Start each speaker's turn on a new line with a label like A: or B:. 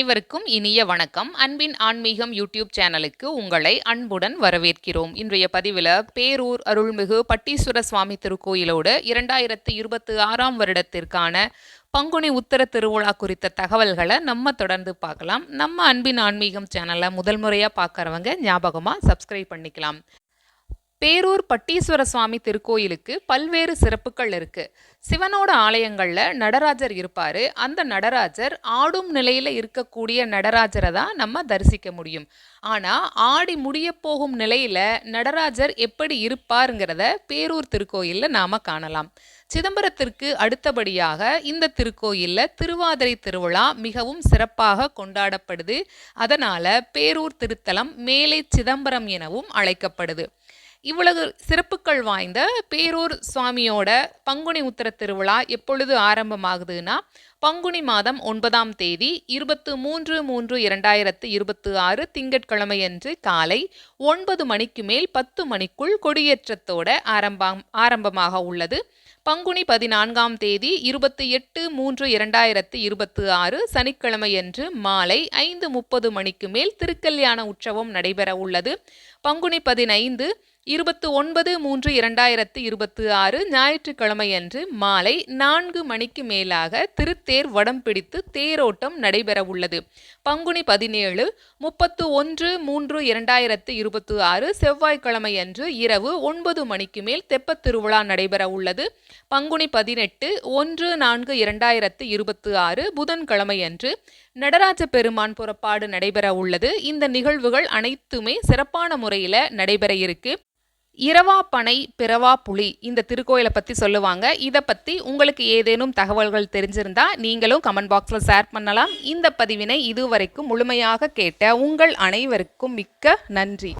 A: அனைவருக்கும் இனிய வணக்கம். அன்பின் ஆன்மீகம் யூடியூப் சேனலுக்கு உங்களை அன்புடன் வரவேற்கிறோம். இன்றைய பதிவில் பேரூர் அருள்மிகு பட்டீஸ்வர சுவாமி திருக்கோயிலோடு 2026ஆம் வருடத்திற்கான பங்குனி உத்தர திருவிழா குறித்த தகவல்களை நம்ம தொடர்ந்து பார்க்கலாம். நம்ம அன்பின் ஆன்மீகம் சேனலை முதல் முறையாக பார்க்குறவங்க ஞாபகமாக சப்ஸ்கிரைப் பண்ணிக்கலாம். பேரூர் பட்டீஸ்வர சுவாமி திருக்கோயிலுக்கு பல்வேறு சிறப்புகள் இருக்கு. சிவனோட ஆலயங்கள்ல நடராஜர் இருப்பாரு. அந்த நடராஜர் ஆடும் நிலையில இருக்கக்கூடிய நடராஜரை தான் நம்ம தரிசிக்க முடியும். ஆனா ஆடி முடிய போகும் நிலையில நடராஜர் எப்படி இருப்பாருங்கிறத பேரூர் திருக்கோயில்ல நாம காணலாம். சிதம்பரத்திற்கு அடுத்தபடியாக இந்த திருக்கோயில்ல திருவாதிரை திருவிழா மிகவும் சிறப்பாக கொண்டாடப்படுது. அதனால பேரூர் திருத்தலம் மேலை சிதம்பரம் எனவும் அழைக்கப்படுது. இவ்வளவு சிறப்புகள் வாய்ந்த பேரூர் சுவாமியோட பங்குனி உத்தர திருவிழா எப்பொழுது ஆரம்பமாகுதுன்னா பங்குனி மாதம் 9ஆம் தேதி 23/3/2026 திங்கட்கிழமையன்று காலை 9 மணிக்கு மேல் 10 மணிக்குள் கொடியேற்றத்தோட ஆரம்பமாக உள்ளது. பங்குனி 14ஆம் தேதி 28/3/2026 சனிக்கிழமையன்று மாலை 5:30 மணிக்கு மேல் திருக்கல்யாண உற்சவம் நடைபெற உள்ளது. பங்குனி 15 29/3/2026 ஞாயிற்றுக்கிழமையன்று மாலை 4 மணிக்கு மேலாக திருத்தேர் வடம் பிடித்து தேரோட்டம் நடைபெற உள்ளது. பங்குனி 17 31/3/2026 செவ்வாய்க்கிழமையன்று இரவு 9 மணிக்கு மேல் தெப்பத் திருவிழா நடைபெற உள்ளது. பங்குனி 18 1/4/2026 புதன்கிழமையன்று நடராஜ பெருமான் புறப்பாடு நடைபெற உள்ளது. இந்த நிகழ்வுகள் அனைத்துமே சிறப்பான முறையில் நடைபெற இருக்கு. இரவா பனை பிறவா புலி இந்த திருக்கோயிலை பற்றி சொல்லுவாங்க. இதை பற்றி உங்களுக்கு ஏதேனும் தகவல்கள் தெரிஞ்சிருந்தா நீங்களும் கமெண்ட் பாக்ஸில் ஷேர் பண்ணலாம். இந்த பதிவினை இதுவரைக்கும் முழுமையாக கேட்ட உங்கள் அனைவருக்கும் மிக்க நன்றி.